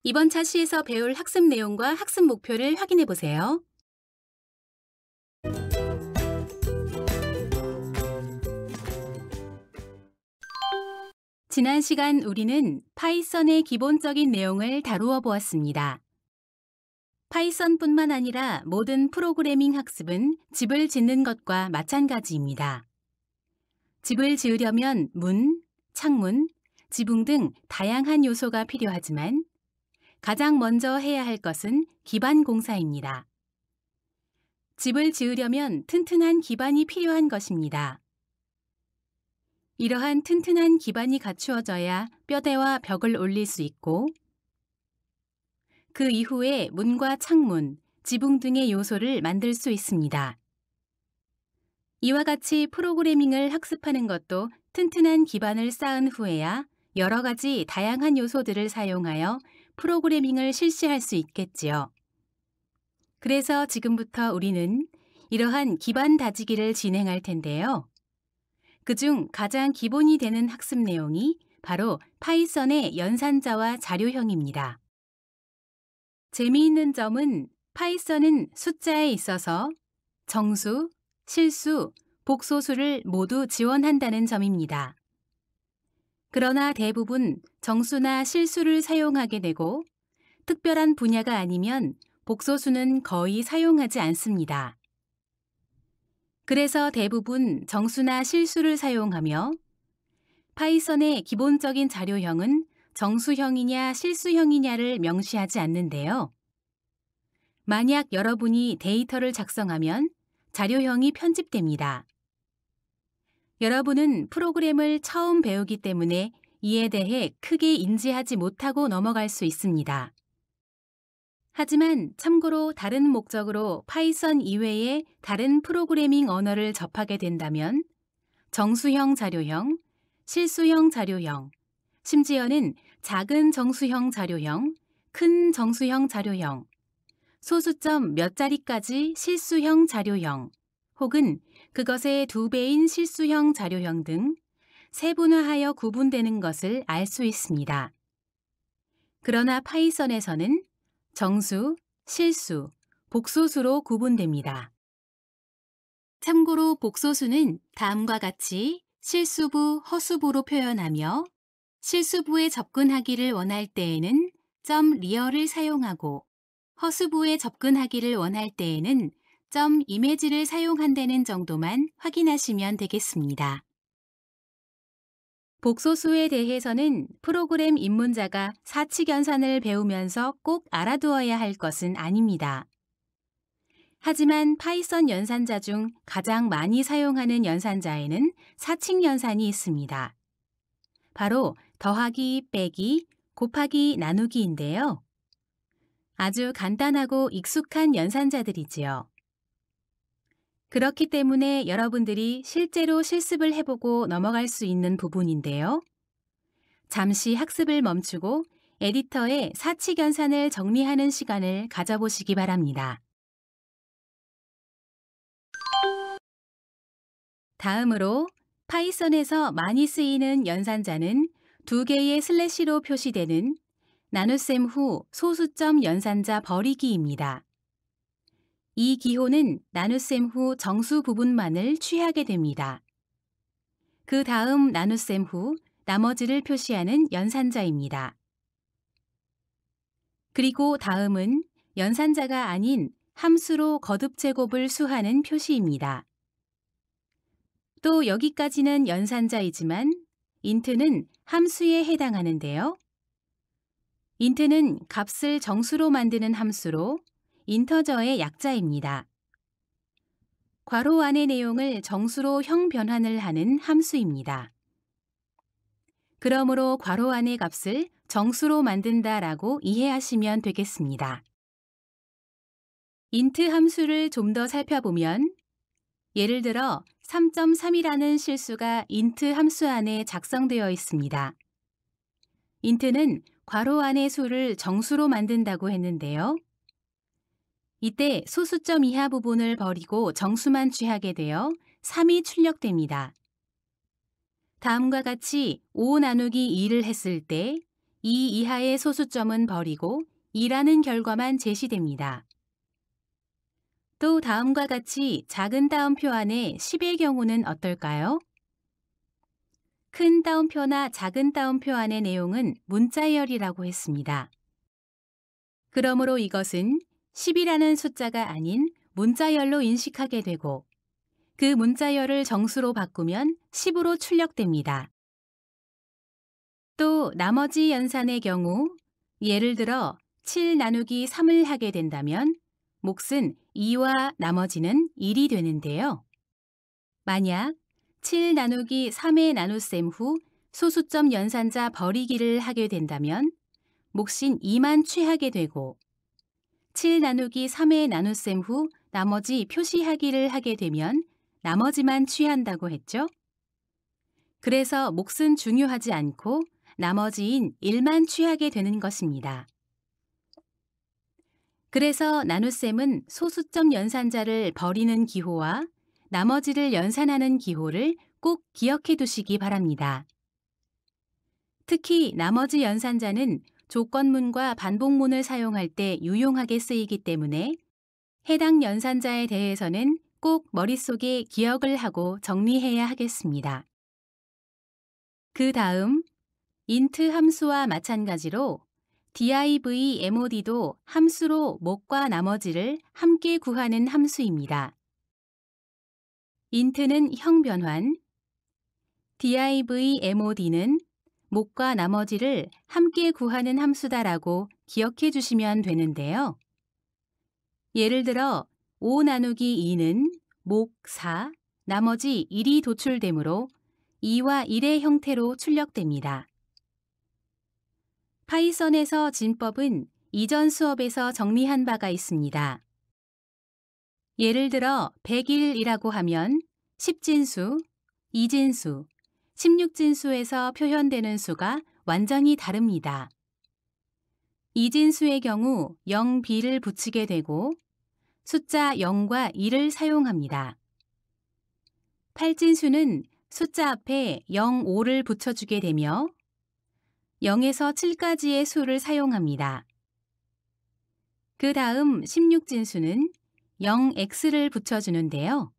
이번 차시에서 배울 학습 내용과 학습 목표를 확인해 보세요. 지난 시간 우리는 파이썬의 기본적인 내용을 다루어 보았습니다. 파이썬뿐만 아니라 모든 프로그래밍 학습은 집을 짓는 것과 마찬가지입니다. 집을 지으려면 문, 창문, 지붕 등 다양한 요소가 필요하지만 가장 먼저 해야 할 것은 기반 공사입니다. 집을 지으려면 튼튼한 기반이 필요한 것입니다. 이러한 튼튼한 기반이 갖추어져야 뼈대와 벽을 올릴 수 있고 그 이후에 문과 창문, 지붕 등의 요소를 만들 수 있습니다. 이와 같이 프로그래밍을 학습하는 것도 튼튼한 기반을 쌓은 후에야 여러 가지 다양한 요소들을 사용하여 프로그래밍을 실시할 수 있겠지요. 그래서 지금부터 우리는 이러한 기반 다지기를 진행할 텐데요. 그중 가장 기본이 되는 학습 내용이 바로 파이썬의 연산자와 자료형입니다. 재미있는 점은 파이썬은 숫자에 있어서 정수, 실수, 복소수를 모두 지원한다는 점입니다. 그러나 대부분 정수나 실수를 사용하게 되고 특별한 분야가 아니면 복소수는 거의 사용하지 않습니다. 그래서 대부분 정수나 실수를 사용하며 파이썬의 기본적인 자료형은 정수형이냐 실수형이냐를 명시하지 않는데요. 만약 여러분이 데이터를 작성하면 자료형이 편집됩니다. 여러분은 프로그램을 처음 배우기 때문에 이에 대해 크게 인지하지 못하고 넘어갈 수 있습니다. 하지만 참고로 다른 목적으로 파이썬 이외의 다른 프로그래밍 언어를 접하게 된다면 정수형 자료형, 실수형 자료형, 심지어는 작은 정수형 자료형, 큰 정수형 자료형, 소수점 몇 자리까지 실수형 자료형, 혹은 그것의 2배인 실수형 자료형 등 세분화하여 구분되는 것을 알 수 있습니다. 그러나 파이썬에서는 정수, 실수, 복소수로 구분됩니다. 참고로 복소수는 다음과 같이 실수부, 허수부로 표현하며 실수부에 접근하기를 원할 때에는 .real을 사용하고 허수부에 접근하기를 원할 때에는 .image를 사용한다는 정도만 확인하시면 되겠습니다. 복소수에 대해서는 프로그램 입문자가 사칙연산을 배우면서 꼭 알아두어야 할 것은 아닙니다. 하지만 파이썬 연산자 중 가장 많이 사용하는 연산자에는 사칙연산이 있습니다. 바로 더하기, 빼기, 곱하기, 나누기인데요. 아주 간단하고 익숙한 연산자들이지요. 그렇기 때문에 여러분들이 실제로 실습을 해보고 넘어갈 수 있는 부분인데요. 잠시 학습을 멈추고 에디터에 사칙연산을 정리하는 시간을 가져보시기 바랍니다. 다음으로 파이썬에서 많이 쓰이는 연산자는 2개의 슬래시로 표시되는 나눗셈 후 소수점 연산자 버리기입니다. 이 기호는 나눗셈 후 정수 부분만을 취하게 됩니다. 그 다음 나눗셈 후 나머지를 표시하는 연산자입니다. 그리고 다음은 연산자가 아닌 함수로 거듭 제곱을 수하는 표시입니다. 또 여기까지는 연산자이지만 int는 함수에 해당하는데요. int는 값을 정수로 만드는 함수로 인터저의 약자입니다. 괄호 안의 내용을 정수로 형 변환을 하는 함수입니다. 그러므로 괄호 안의 값을 정수로 만든다라고 이해하시면 되겠습니다. int 함수를 좀 더 살펴보면 예를 들어 3.3이라는 실수가 int 함수 안에 작성되어 있습니다. int는 괄호 안의 수를 정수로 만든다고 했는데요. 이때 소수점 이하 부분을 버리고 정수만 취하게 되어 3이 출력됩니다. 다음과 같이 5 나누기 2를 했을 때 2 이하의 소수점은 버리고 2라는 결과만 제시됩니다. 또 다음과 같이 작은 따옴표 안에 10의 경우는 어떨까요? 큰 따옴표나 작은 따옴표 안의 내용은 문자열이라고 했습니다. 그러므로 이것은 10이라는 숫자가 아닌 문자열로 인식하게 되고 그 문자열을 정수로 바꾸면 10으로 출력됩니다. 또 나머지 연산의 경우 예를 들어 7 나누기 3을 하게 된다면 몫은 2와 나머지는 1이 되는데요. 만약 7 나누기 3의 나눗셈 후 소수점 연산자 버리기를 하게 된다면 몫인 2만 취하게 되고 7 나누기 3의 나눗셈 후 나머지 표시하기를 하게 되면 나머지만 취한다고 했죠. 그래서 몫은 중요하지 않고 나머지인 1만 취하게 되는 것입니다. 그래서 나눗셈은 소수점 연산자를 버리는 기호와 나머지를 연산하는 기호를 꼭 기억해 두시기 바랍니다. 특히 나머지 연산자는 조건문과 반복문을 사용할 때 유용하게 쓰이기 때문에 해당 연산자에 대해서는 꼭 머릿속에 기억을 하고 정리해야 하겠습니다. 그 다음 int 함수와 마찬가지로 divmod도 함수로 몫과 나머지를 함께 구하는 함수입니다. int는 형변환, divmod는 몫과 나머지를 함께 구하는 함수다라고 기억해 주시면 되는데요. 예를 들어 5 나누기 2는 몫 4, 나머지 1이 도출되므로 2와 1의 형태로 출력됩니다. 파이썬에서 진법은 이전 수업에서 정리한 바가 있습니다. 예를 들어 100일이라고 하면 10진수, 2진수, 16진수에서 표현되는 수가 완전히 다릅니다. 2진수의 경우 0b를 붙이게 되고 숫자 0과 2를 사용합니다. 8진수는 숫자 앞에 0, 5를 붙여주게 되며 0에서 7까지의 수를 사용합니다. 그 다음 16진수는 0x를 붙여주는데요.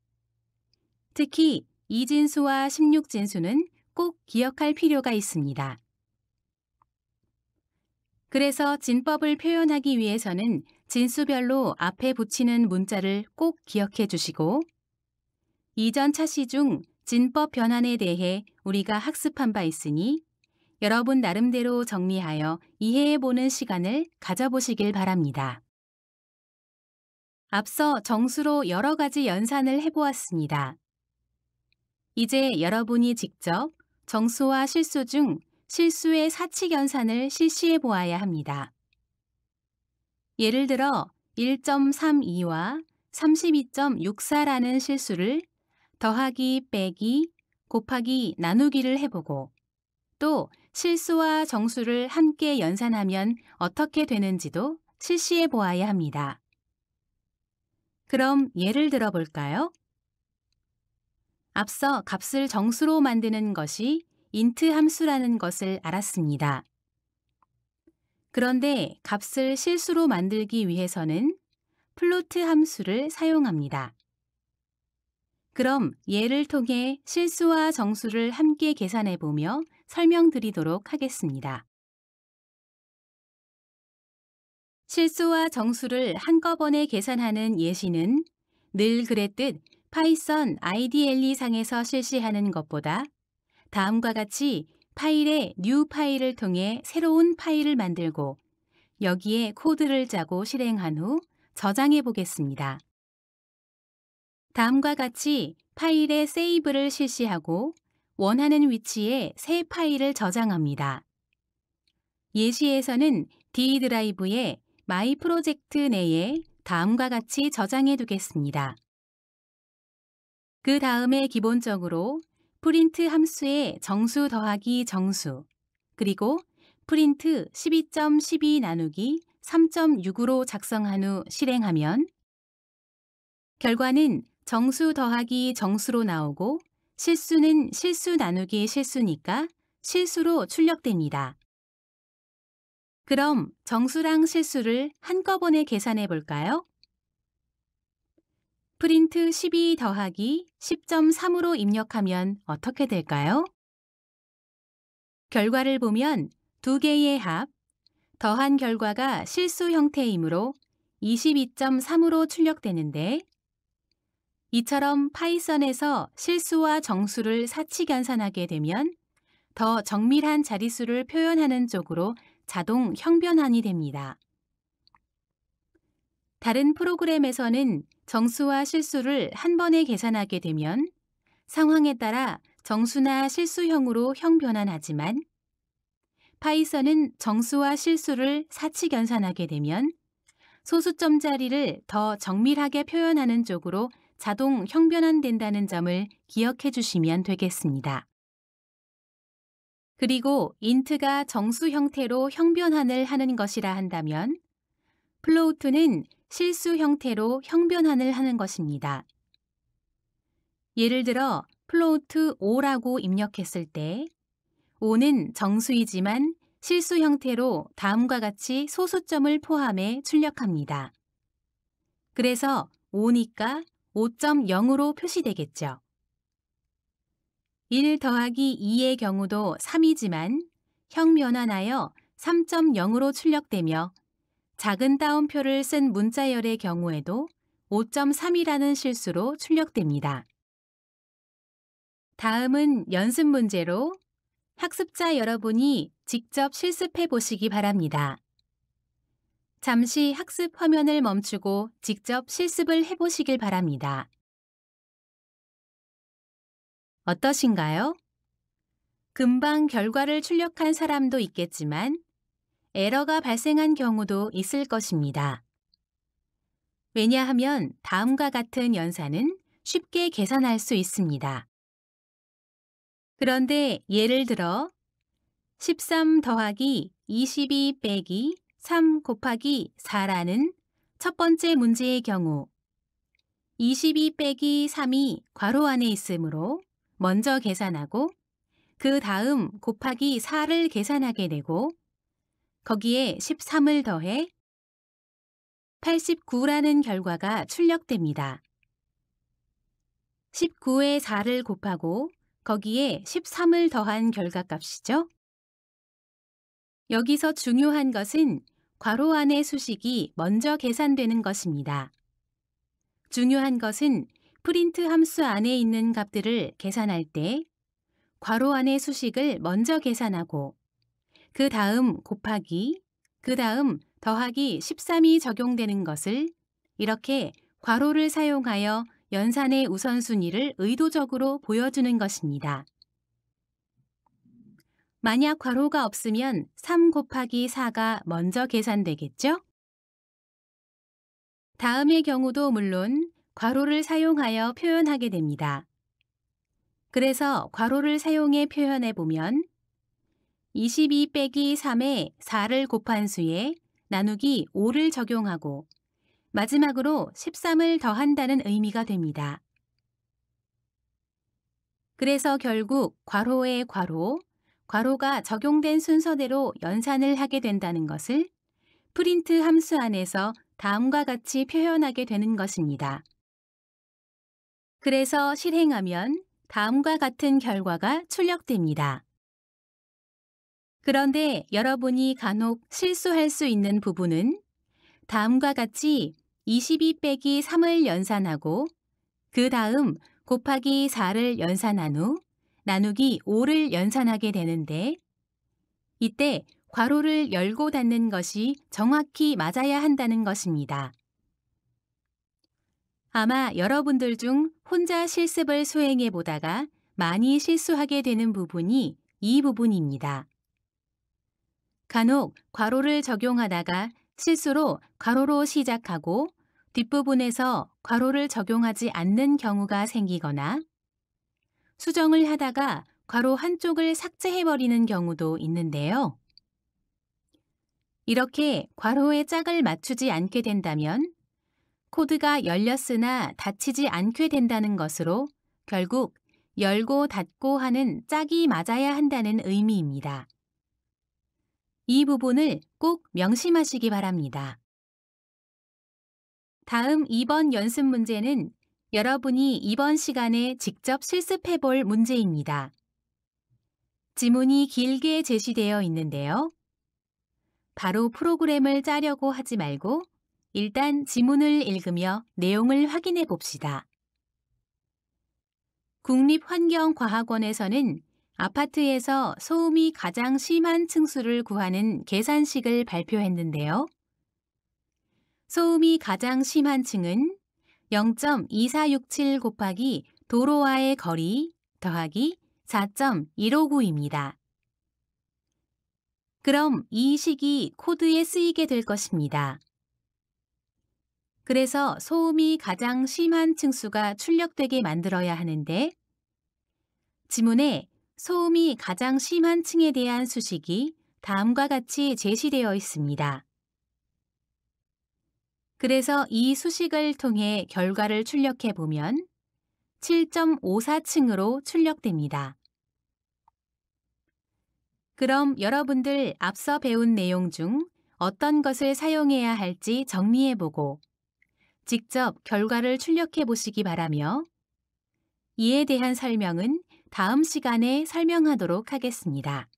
특히 2진수와 16진수는 꼭 기억할 필요가 있습니다. 그래서 진법을 표현하기 위해서는 진수별로 앞에 붙이는 문자를 꼭 기억해 주시고 이전 차시 중 진법 변환에 대해 우리가 학습한 바 있으니 여러분 나름대로 정리하여 이해해보는 시간을 가져보시길 바랍니다. 앞서 정수로 여러 가지 연산을 해보았습니다. 이제 여러분이 직접 정수와 실수 중 실수의 사칙 연산을 실시해 보아야 합니다. 예를 들어 1.32와 32.64라는 실수를 더하기, 빼기, 곱하기, 나누기를 해보고 또 실수와 정수를 함께 연산하면 어떻게 되는지도 실시해 보아야 합니다. 그럼 예를 들어 볼까요? 앞서 값을 정수로 만드는 것이 int 함수라는 것을 알았습니다. 그런데 값을 실수로 만들기 위해서는 플로트 함수를 사용합니다. 그럼 예를 통해 실수와 정수를 함께 계산해 보며 설명드리도록 하겠습니다. 실수와 정수를 한꺼번에 계산하는 예시는 늘 그랬듯 파이썬 IDLE 상에서 실시하는 것보다 다음과 같이 파일에 new 파일을 통해 새로운 파일을 만들고 여기에 코드를 짜고 실행한 후 저장해 보겠습니다. 다음과 같이 파일에 세이브를 실시하고 원하는 위치에 새 파일을 저장합니다. 예시에서는 D 드라이브에 마이 프로젝트 내에 다음과 같이 저장해 두겠습니다. 그 다음에 기본적으로 프린트 함수에 정수 더하기 정수, 그리고 프린트 12.12 나누기 3.6으로 작성한 후 실행하면 결과는 정수 더하기 정수로 나오고 실수는 실수 나누기 실수니까 실수로 출력됩니다. 그럼 정수랑 실수를 한꺼번에 계산해 볼까요? 프린트 12 더하기 10.3으로 입력하면 어떻게 될까요? 결과를 보면 두 개의 합, 더한 결과가 실수 형태이므로 22.3으로 출력되는데 이처럼 파이썬에서 실수와 정수를 사치 계산하게 되면 더 정밀한 자릿수를 표현하는 쪽으로 자동 형변환이 됩니다. 다른 프로그램에서는 정수와 실수를 한 번에 계산하게 되면 상황에 따라 정수나 실수형으로 형변환하지만 파이썬은 정수와 실수를 사치 계산하게 되면 소수점 자리를 더 정밀하게 표현하는 쪽으로 자동 형변환된다는 점을 기억해 주시면 되겠습니다. 그리고 int가 정수 형태로 형변환을 하는 것이라 한다면 float는 실수 형태로 형변환을 하는 것입니다. 예를 들어 float 5라고 입력했을 때 5는 정수이지만 실수 형태로 다음과 같이 소수점을 포함해 출력합니다. 그래서 5니까 5.0으로 표시되겠죠. 1 더하기 2의 경우도 3이지만 형변환하여 3.0으로 출력되며 작은 따옴표를 쓴 문자열의 경우에도 5.3이라는 실수로 출력됩니다. 다음은 연습 문제로 학습자 여러분이 직접 실습해 보시기 바랍니다. 잠시 학습 화면을 멈추고 직접 실습을 해 보시길 바랍니다. 어떠신가요? 금방 결과를 출력한 사람도 있겠지만 에러가 발생한 경우도 있을 것입니다. 왜냐하면 다음과 같은 연산은 쉽게 계산할 수 있습니다. 그런데 예를 들어 13 더하기 22 빼기 3 곱하기 4라는 첫 번째 문제의 경우 22 빼기 3이 괄호 안에 있으므로 먼저 계산하고 그 다음 곱하기 4를 계산하게 되고 거기에 13을 더해 89라는 결과가 출력됩니다. 19에 4를 곱하고 거기에 13을 더한 결과값이죠. 여기서 중요한 것은 괄호 안의 수식이 먼저 계산되는 것입니다. 중요한 것은 프린트 함수 안에 있는 값들을 계산할 때 괄호 안의 수식을 먼저 계산하고 그 다음 곱하기, 그 다음 더하기 13이 적용되는 것을 이렇게 괄호를 사용하여 연산의 우선순위를 의도적으로 보여주는 것입니다. 만약 괄호가 없으면 3 곱하기 4가 먼저 계산되겠죠? 다음의 경우도 물론 괄호를 사용하여 표현하게 됩니다. 그래서 괄호를 사용해 표현해 보면 22 빼기 3에 4를 곱한 수에 나누기 5를 적용하고 마지막으로 13을 더한다는 의미가 됩니다. 그래서 결국 괄호의 괄호, 괄호가 적용된 순서대로 연산을 하게 된다는 것을 프린트 함수 안에서 다음과 같이 표현하게 되는 것입니다. 그래서 실행하면 다음과 같은 결과가 출력됩니다. 그런데 여러분이 간혹 실수할 수 있는 부분은 다음과 같이 22 빼기 3을 연산하고 그 다음 곱하기 4를 연산한 후 나누기 5를 연산하게 되는데 이때 괄호를 열고 닫는 것이 정확히 맞아야 한다는 것입니다. 아마 여러분들 중 혼자 실습을 수행해 보다가 많이 실수하게 되는 부분이 이 부분입니다. 간혹 괄호를 적용하다가 실수로 괄호로 시작하고 뒷부분에서 괄호를 적용하지 않는 경우가 생기거나 수정을 하다가 괄호 한쪽을 삭제해버리는 경우도 있는데요. 이렇게 괄호의 짝을 맞추지 않게 된다면 코드가 열렸으나 닫히지 않게 된다는 것으로 결국 열고 닫고 하는 짝이 맞아야 한다는 의미입니다. 이 부분을 꼭 명심하시기 바랍니다. 다음 2번 연습 문제는 여러분이 이번 시간에 직접 실습해 볼 문제입니다. 지문이 길게 제시되어 있는데요. 바로 프로그램을 짜려고 하지 말고 일단 지문을 읽으며 내용을 확인해 봅시다. 국립환경과학원에서는 아파트에서 소음이 가장 심한 층수를 구하는 계산식을 발표했는데요. 소음이 가장 심한 층은 0.2467 곱하기 도로와의 거리 더하기 4.159입니다. 그럼 이 식이 코드에 쓰이게 될 것입니다. 그래서 소음이 가장 심한 층수가 출력되게 만들어야 하는데 지문에 소음이 가장 심한 층에 대한 수식이 다음과 같이 제시되어 있습니다. 그래서 이 수식을 통해 결과를 출력해 보면 7.54층으로 출력됩니다. 그럼 여러분들 앞서 배운 내용 중 어떤 것을 사용해야 할지 정리해보고 직접 결과를 출력해 보시기 바라며 이에 대한 설명은 다음 시간에 설명하도록 하겠습니다.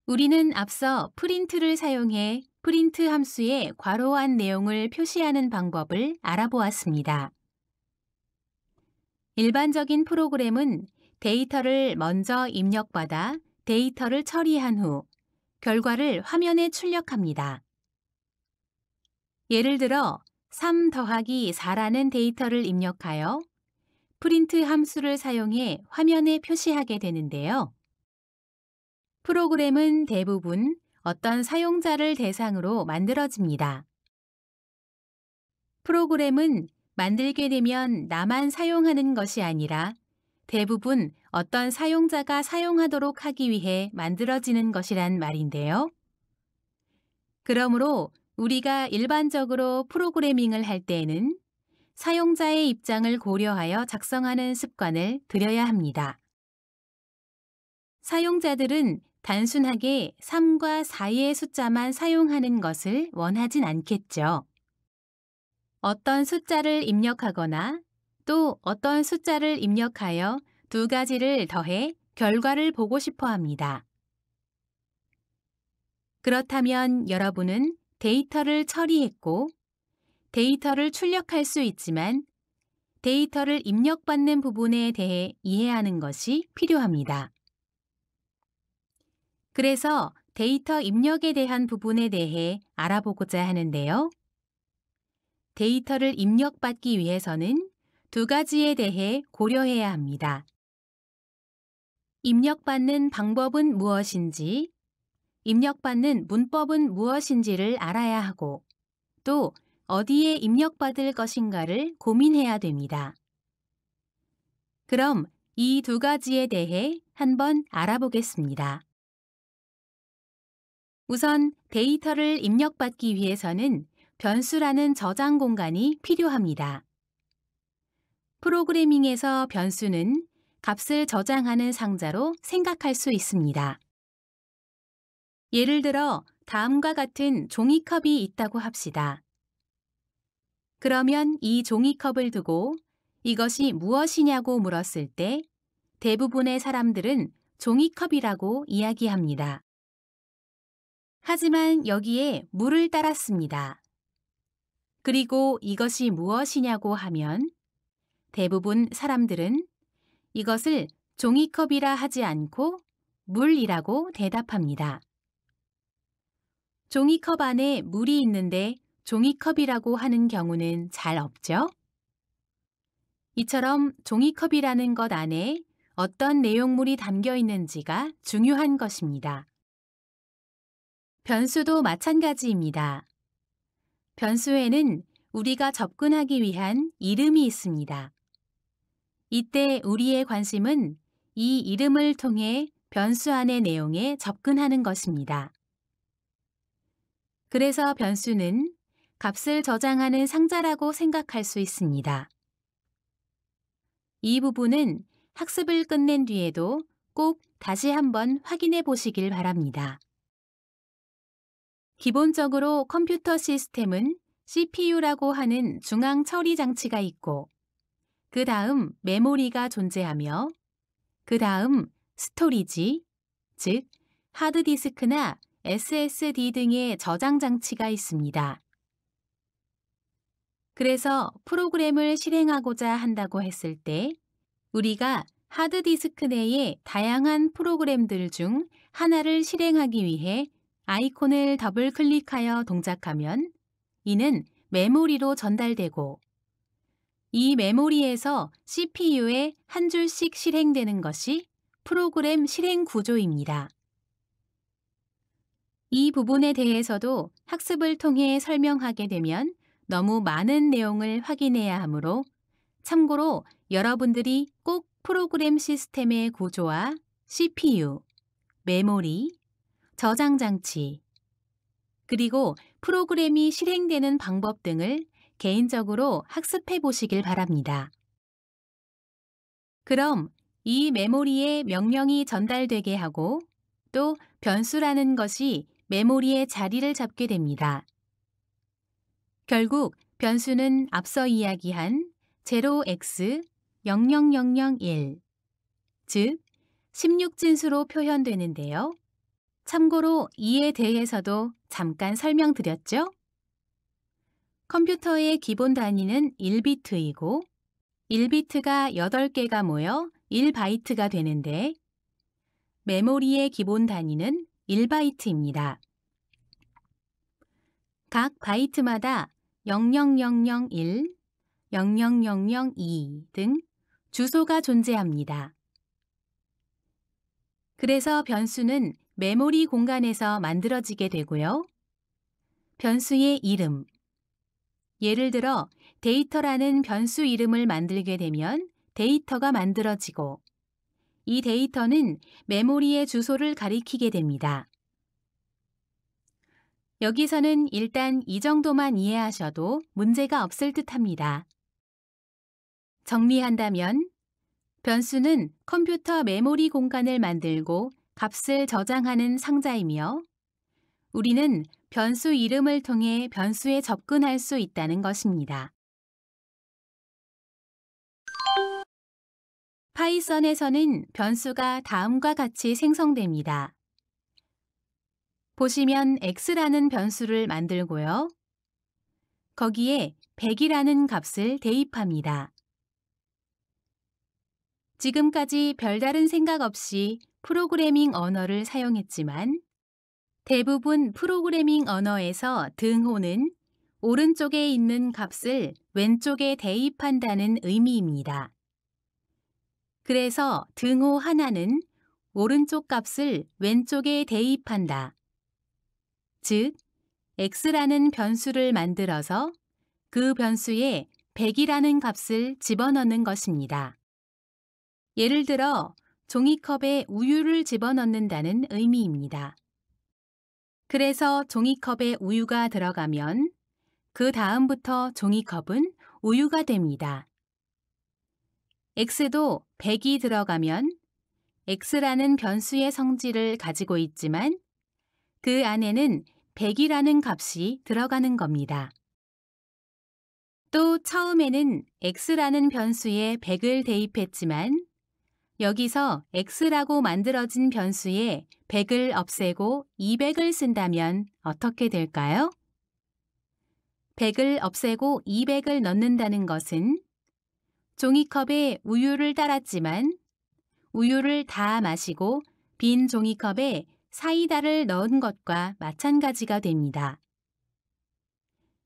우리는 앞서 프린트를 사용해 프린트 함수에 괄호한 내용을 표시하는 방법을 알아보았습니다. 일반적인 프로그램은 데이터를 먼저 입력받아 데이터를 처리한 후 결과를 화면에 출력합니다. 예를 들어 3 더하기 4라는 데이터를 입력하여 프린트 함수를 사용해 화면에 표시하게 되는데요. 프로그램은 대부분 어떤 사용자를 대상으로 만들어집니다. 프로그램은 만들게 되면 나만 사용하는 것이 아니라 대부분 어떤 사용자가 사용하도록 하기 위해 만들어지는 것이란 말인데요. 그러므로 우리가 일반적으로 프로그래밍을 할 때에는 사용자의 입장을 고려하여 작성하는 습관을 들여야 합니다. 사용자들은 단순하게 3과 4의 숫자만 사용하는 것을 원하진 않겠죠. 어떤 숫자를 입력하거나 또 어떤 숫자를 입력하여 두 가지를 더해 결과를 보고 싶어 합니다. 그렇다면 여러분은 데이터를 처리했고 데이터를 출력할 수 있지만 데이터를 입력받는 부분에 대해 이해하는 것이 필요합니다. 그래서 데이터 입력에 대한 부분에 대해 알아보고자 하는데요. 데이터를 입력받기 위해서는 두 가지에 대해 고려해야 합니다. 입력받는 방법은 무엇인지, 입력받는 문법은 무엇인지를 알아야 하고, 또 어디에 입력받을 것인가를 고민해야 됩니다. 그럼 이 두 가지에 대해 한번 알아보겠습니다. 우선 데이터를 입력받기 위해서는 변수라는 저장 공간이 필요합니다. 프로그래밍에서 변수는 값을 저장하는 상자로 생각할 수 있습니다. 예를 들어 다음과 같은 종이컵이 있다고 합시다. 그러면 이 종이컵을 두고 이것이 무엇이냐고 물었을 때 대부분의 사람들은 종이컵이라고 이야기합니다. 하지만 여기에 물을 따랐습니다. 그리고 이것이 무엇이냐고 하면 대부분 사람들은 이것을 종이컵이라 하지 않고 물이라고 대답합니다. 종이컵 안에 물이 있는데 종이컵이라고 하는 경우는 잘 없죠? 이처럼 종이컵이라는 것 안에 어떤 내용물이 담겨 있는지가 중요한 것입니다. 변수도 마찬가지입니다. 변수에는 우리가 접근하기 위한 이름이 있습니다. 이때 우리의 관심은 이 이름을 통해 변수 안의 내용에 접근하는 것입니다. 그래서 변수는 값을 저장하는 상자라고 생각할 수 있습니다. 이 부분은 학습을 끝낸 뒤에도 꼭 다시 한번 확인해 보시길 바랍니다. 기본적으로 컴퓨터 시스템은 CPU라고 하는 중앙 처리 장치가 있고, 그 다음 메모리가 존재하며, 그 다음 스토리지, 즉 하드디스크나 SSD 등의 저장 장치가 있습니다. 그래서 프로그램을 실행하고자 한다고 했을 때 우리가 하드디스크 내의 다양한 프로그램들 중 하나를 실행하기 위해 아이콘을 더블 클릭하여 동작하면 이는 메모리로 전달되고 이 메모리에서 CPU에 한 줄씩 실행되는 것이 프로그램 실행 구조입니다. 이 부분에 대해서도 학습을 통해 설명하게 되면 너무 많은 내용을 확인해야 하므로 참고로 여러분들이 꼭 프로그램 시스템의 구조와 CPU, 메모리, 저장 장치, 그리고 프로그램이 실행되는 방법 등을 개인적으로 학습해 보시길 바랍니다. 그럼 이 메모리에 명령이 전달되게 하고 또 변수라는 것이 메모리의 자리를 잡게 됩니다. 결국 변수는 앞서 이야기한 0x0001, 즉 16진수로 표현되는데요. 참고로 이에 대해서도 잠깐 설명드렸죠? 컴퓨터의 기본 단위는 1비트이고 1비트가 8개가 모여 1바이트가 되는데 메모리의 기본 단위는 1바이트입니다. 각 바이트마다 00001, 00002 등 주소가 존재합니다. 그래서 변수는 메모리 공간에서 만들어지게 되고요. 변수의 이름, 예를 들어 데이터라는 변수 이름을 만들게 되면 데이터가 만들어지고 이 데이터는 메모리의 주소를 가리키게 됩니다. 여기서는 일단 이 정도만 이해하셔도 문제가 없을 듯합니다. 정리한다면 변수는 컴퓨터 메모리 공간을 만들고 값을 저장하는 상자이며 우리는 변수 이름을 통해 변수에 접근할 수 있다는 것입니다. 파이썬에서는 변수가 다음과 같이 생성됩니다. 보시면 x라는 변수를 만들고요. 거기에 100이라는 값을 대입합니다. 지금까지 별다른 생각 없이 프로그래밍 언어를 사용했지만 대부분 프로그래밍 언어에서 등호는 오른쪽에 있는 값을 왼쪽에 대입한다는 의미입니다. 그래서 등호 하나는 오른쪽 값을 왼쪽에 대입한다. 즉, x라는 변수를 만들어서 그 변수에 100이라는 값을 집어넣는 것입니다. 예를 들어 종이컵에 우유를 집어넣는다는 의미입니다. 그래서 종이컵에 우유가 들어가면 그 다음부터 종이컵은 우유가 됩니다. x도 100이 들어가면 x라는 변수의 성질을 가지고 있지만 그 안에는 100이라는 값이 들어가는 겁니다. 또 처음에는 x라는 변수에 100을 대입했지만 여기서 x라고 만들어진 변수에 100을 없애고 200을 쓴다면 어떻게 될까요? 100을 없애고 200을 넣는다는 것은 종이컵에 우유를 따랐지만 우유를 다 마시고 빈 종이컵에 사이다를 넣은 것과 마찬가지가 됩니다.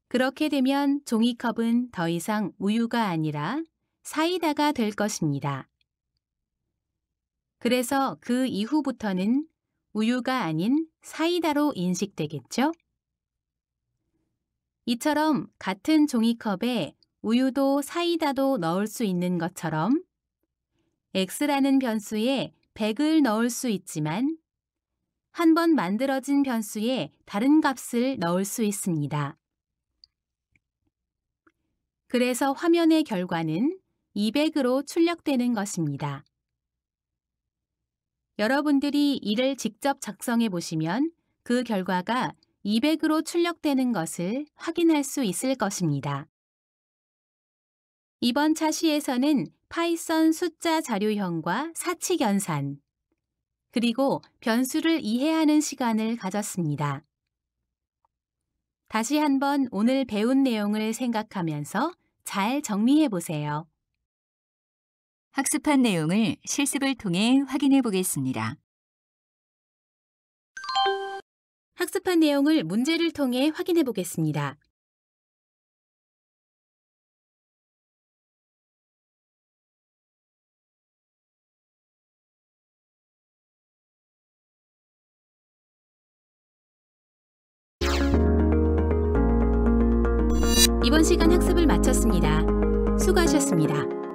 그렇게 되면 종이컵은 더 이상 우유가 아니라 사이다가 될 것입니다. 그래서 그 이후부터는 우유가 아닌 사이다로 인식되겠죠? 이처럼 같은 종이컵에 우유도 사이다도 넣을 수 있는 것처럼 x라는 변수에 100을 넣을 수 있지만 한 번 만들어진 변수에 다른 값을 넣을 수 있습니다. 그래서 화면의 결과는 200으로 출력되는 것입니다. 여러분들이 이를 직접 작성해 보시면 그 결과가 200으로 출력되는 것을 확인할 수 있을 것입니다. 이번 차시에서는 파이썬 숫자 자료형과 사칙 연산, 그리고 변수를 이해하는 시간을 가졌습니다. 다시 한번 오늘 배운 내용을 생각하면서 잘 정리해 보세요. 학습한 내용을 실습을 통해 확인해 보겠습니다. 학습한 내용을 문제를 통해 확인해 보겠습니다. 이번 시간 학습을 마쳤습니다. 수고하셨습니다.